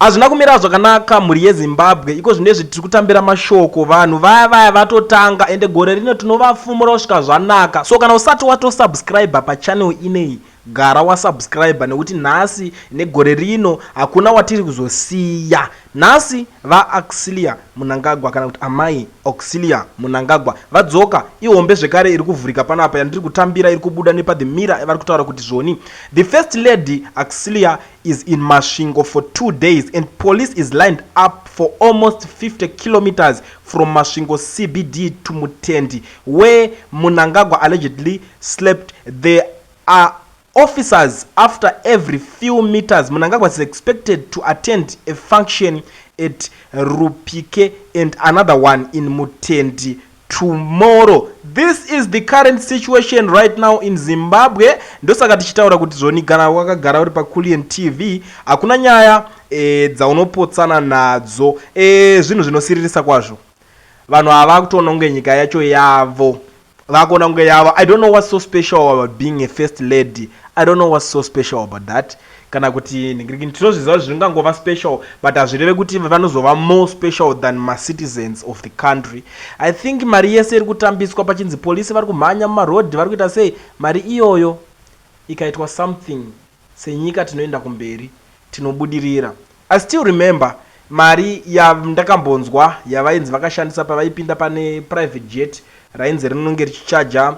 azvina kumira zvakanaka mhuri yeZimbabwe. Iko zvinezvi tiri kutambira mashoko vanhu vaya vatotanga ende gore rino tinovafumura kusvika zvanaka. So kana usati watosubscribe pachannel ineyi gara wasubscribe nekuti nhasi negore rino hakuna watiri kuzosiya. Nhasi vaAuxillia Mnangagwa kana kuti amai Auxillia Mnangagwa vadzoka. Ihombe zvekare iri kuvhurika panapa yandiri kutambira iri kubuda nepa the mirror vari kutaura kuti zvoni the first lady Auxillia is in Kumasvingo for 2 days and police is lined up for almost 50 kilometers from Kumasvingo CBD to Mutendi where Mnangagwa allegedly slept. There are officers after every few meters. Mnangagwa is expected to attend a function at Rupike and another one in Mutendi tomorrow. This is the current situation right now in Zimbabwe. Ndosaka tichitaura kuti zvoni kana wakagara uri paKulian TV hakuna nyaya dzaunopotsana nadzo. Zvinhu zvinosiririsa kwazvo. Vanhu ava kutoona kunge nyika yacho yavo. Vakona kunge yavo. I don't know what's so special about being a first lady. I don't know what's so special about that. Kana kuti tinozviziva zvingangova special but hazvireve kuti vanozova more special than my citizens of the country. I think mari yese iri kutambiswa pachinzi polisi vari kumhanya mumarodhi vari kuita sei mari iyoyo ikaitwa something senyika tinoenda kumberi tinobudirira. I still remember mari yandakambonzwa yavainzi vakashandisa pavaipinda pane private jet rainzi rinonge richichaja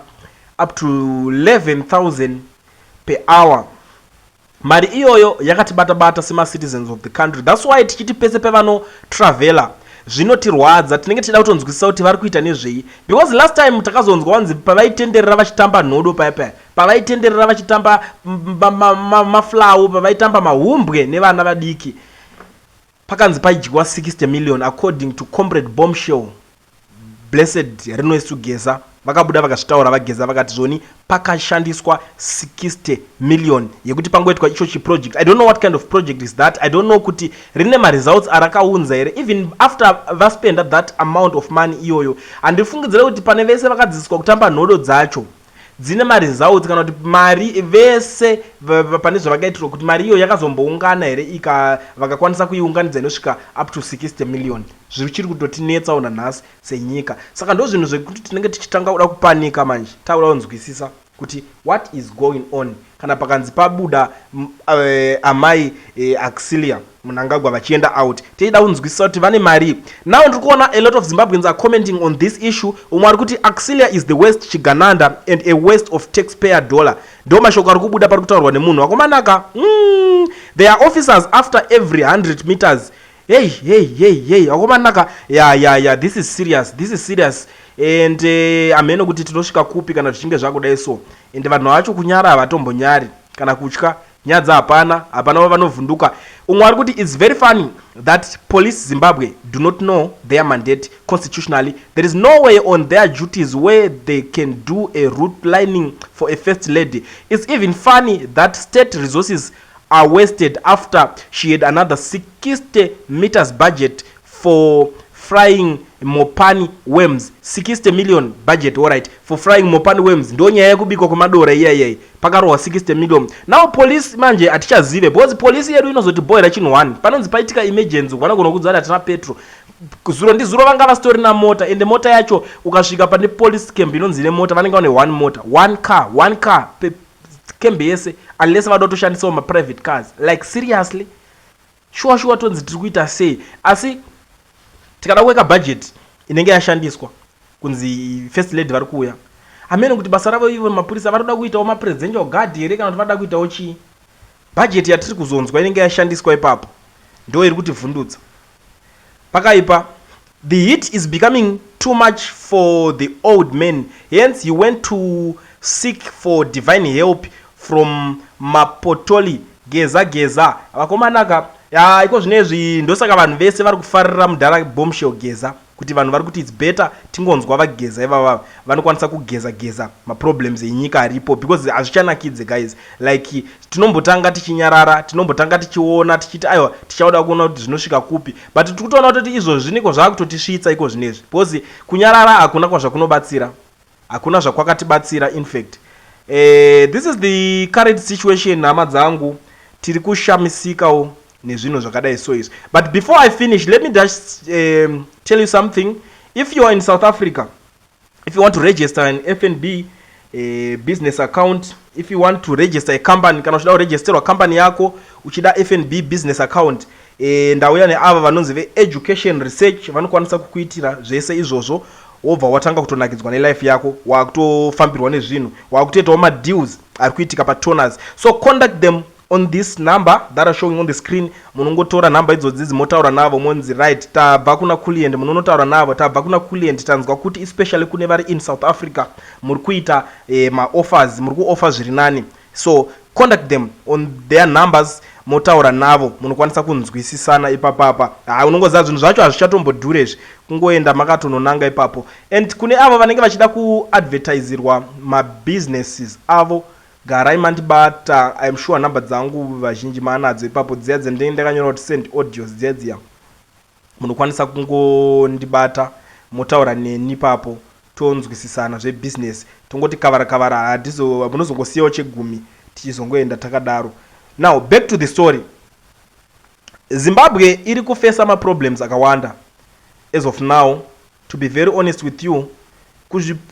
up to 11,000 per hour. Mari iyoyo yakatibata sema citizens of the country. That's why tichiti pese pevano travela zvinotirwadza tinenge tichida kutonzwisisa kuti vari kuita nezvei, because last time takazonzwa wanzi pavaitenderera vachitamba nhodo pavaitenderera vachitamba maflau pavaitamba mahumbwe nevana vadiki pakanzi paidyiwa 60 million according to comrade Bombshell Blessed Rinoesugeza. Vakabuda vakazvitaura vageza vakati zvoni pakashandiswa 60 million yekuti pangoitwa icho chiproject. I don't know what kind of project is that. I don't know kuti rine results arakaunza here even after vaspenda that amount of money iyoyo. Andifungidzira kuti pane vese vakadzidziswa kutamba nhodo dzacho dzine results kana kuti mari vese pane zvavakaitirwa kuti mari iyo yakazomboungana here vakakwanisa kuiunganidza inosvika up to 60 million. Zvichiri kutotinetsa una nhasi senyika. Saka ndo zvinhu zvekuti tinenge tichitanga kuda kupanika manje. Taura kunzwisisa kuti what is going on kana pakanzi pabuda amai Auxillia Mnangagwa vachienda out. Teida kunzwisisa kuti vane mari. Now ndiri kuona a lot of Zimbabweans are commenting on this issue. Umwe ari kuti Auxillia is the West Chigananda and a waste of taxpayer dollar. Ndo mashoko ari kubuda pari kutaurwa nemunhu wakomanaka. There are officers after every 100 meters. Hey, wakomanaka. Yeah, this is serious. And ameno kuti tinosvika kupi kana tichinge zvakudai so. And vanhu vacho kunyara havatombonyari kana kutya nyadza hapana vanovhunduka. Umwe ari kuti it's very funny that police Zimbabwe do not know their mandate constitutionally. There is no way on their duties where they can do a route planning for a first lady. It's even funny that state resources are wasted after she had another 60 meters budget for frying mopani worms. 60 million budget, alright, for frying mopani worms. Ndo nyaya kubikwa kumadora iyayi pakarohwa 60 million. Now police manje atichazive because police yedu inozoti boyera chinhu 1 panonzi paitika emergency vanogona kudzara atina petro zuro ndi zuro vanga vastori na mota ende mota yacho ukasvika pane police camp inonzi ne mota vanenge vane one car kembe yese unless vada kutoshandisawo ma-private cars. Like seriously sure tonzi tiri kuita sei. Asi tikada kuweka budget inenge yashandiswa kunzi first lady vari kuuya amene kuti basa ravo ivo mapurisa varoda kuitawo mapresidential guard here kana kuti vada kuitawo chii. Budget yatiri kuzonzwa inenge yashandiswa ipapo ndo iri kuti vhundutsa pakaipa. The heat is becoming too much for the old man, hence he went to seek for divine help from Mapotoli geza vakomanaka. Iko zvinezvi ndosaka vanhu vese vari kufarira mudhara Bombshell geza kuti vanhu vari kuti it's better tingonzwa vageza ivava vanokwanisa kugeza maproblems enyika aripo because hazvichanakidze guys. Like tinombotanga tichinyarara tinombotanga tichiona tichiti aiwa tichauda kuona kuti zvinosvika kupi but tiri kutoona kuti izvozvi niko zvaakutotisvitsa iko zvinezvi because kunyarara hakuna kwazvakunobatsira hakuna zvakwakatibatsira. In fact this is the current situation hama dzangu tiri kushamisikawo nezvinhu zvakadai so izvi. But before I finish, let me just tell you something. If you are in South Africa, if you want to register an FNB business account, if you want to register a company, kana uchida kuregisterwa company yako uchida FNB business account, ndauya neava vanonzi ve-education research vanokwanisa kukuitira zvese izvozvo. Wobva watanga kutonakidzwa nelife yako, wakutofambirwa nezvinhu, wakutoitawo madeals ari kuitika patoners. So contact them on this number that are showing on the screen. Munongotora number idzodzi motaura navo monzi right, tabva kuna Kuliend, munonotaura navo tabva kuna Kuliend, tanzwa kuti especially kune vari in South Africa muri kuita ma-offers, muri ku-offer zviri nani. So contact them on their numbers, motaura navo, munokwanisa kunzwisisana ipapapa. Unongoziva zvinhu zvacho hazvichatombodhurezvi, kungoenda makatononanga ipapo. And kune avo vanenge vachida kuadvertisirwa mabusinesses avo, garai mandibata. I'm sure number dzangu vazhinji maanadzo ipapo, dziya dzendenge ndakanyora kuti send audios dziya munokwanisa kungondibata motaura neni ipapo, tonzwisisana zvebusiness, tongoti kavara hatizo munozongosiyawo chegumi tichizongoenda takadaro. Now back to the story. Zimbabwe iri kufesa ma-problems akawanda as of now, to be very honest with you.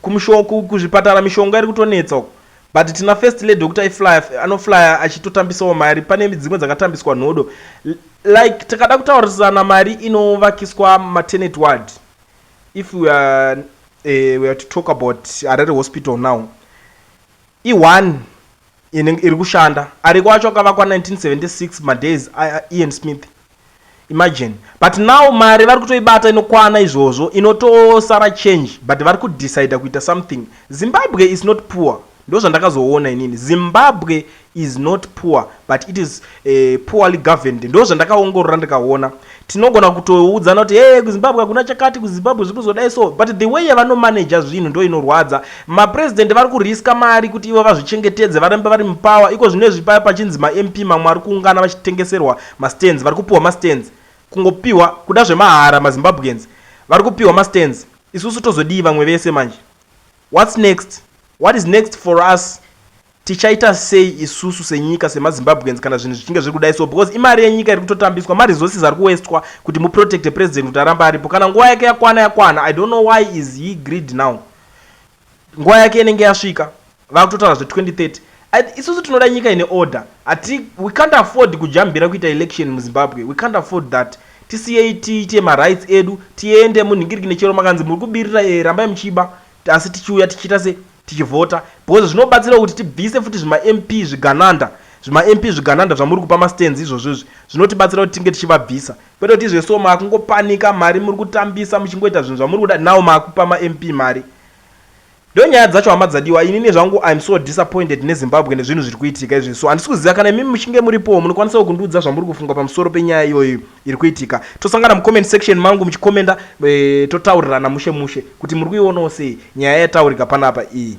Kuzvipatara mishonga iri kutonetsa uko, but tina first lady Dr. Anoflyer achitotambisawo mari. Pane dzimwe dzakatambiswa nhodo, like takada kutaurisana mari inovakiswa maternity ward. If we are to talk about Harare hospital now, I1 iri kushanda, ari kwacho akavakwa 1976 madays Ian Smith, imagine. But now mari vari kutoibata inokwana izvozvo, inotosara change, but vari kudecide kuita something. Zimbabwe is not poor, ndo zvandakazoona inini. Zimbabwe is not poor, but it is poorly governed. Ndo zvandakaongorora ndikaona. Tinogona kutoudzana kuti kuZimbabwe hakuna chakati, kuZimbabwe zviri kuzodai so, but the way yavanomanager zvinhu ndo inorwadza. Mapresident vari kuriska mari kuti ivo vazvichengetedze, varambe vari mupower. Iko zvinezvi paya pachinzi ma-MP mamwe ari kuungana vachitengeserwa mastands, vari kupiwa mastands, kungopiwa kuda zvemahara. maZimbabweans vari kupiwa mastands, isusu tozodii vamwe vese manje. What's next? What is next for us? Tichaita sei isusu senyika semaZimbabweans kana zvinhu zvichinge zviri kudai so, because imari yenyika iri kutotambiswa, ma-resources ari kuwestwa kuti muprotect president kuti aramba aripo. Kana nguva yake yakwana, I don't know why is he greed now. Nguva yake inenge yasvika, vakutotaura zve2030. Isusu tinoda nyika ine order. We can't afford kujambira kuita election muZimbabwe. We can't afford that. Tisiyei tiite ma-rights edu, tiende munhingiriki nechero makanzi muri kubirira rambai muchiba, asi tichiuya tichiita se tichivhota, because zvinobatsira kuti tibvise futi zvima-MP zvigananda zvamuri kupa mastands izvozvozvi, zvinotibatsira kuti tinge tichivabvisa. Kwete kuti izveso makungopanika mari muri kutambisa muchingoita zvinhu zvamuri kuda, nawo makupa ma-MP mari. Ndo nyaya dzacho hama dzadiwa. Inini zvangu I'm so disappointed neZimbabwe nezvinhu zviri kuitika izvi. So handisi kuziva kana imi muchinge muripo munokwanisa kundiudza zvamuri kufunga pamusoro penyaya iyoyo iri kuitika. Tosangana mucomment section mangu muchikomenda, totaurirana mushe kuti muri kuionawo sei nyaya yataurika panapa iyi.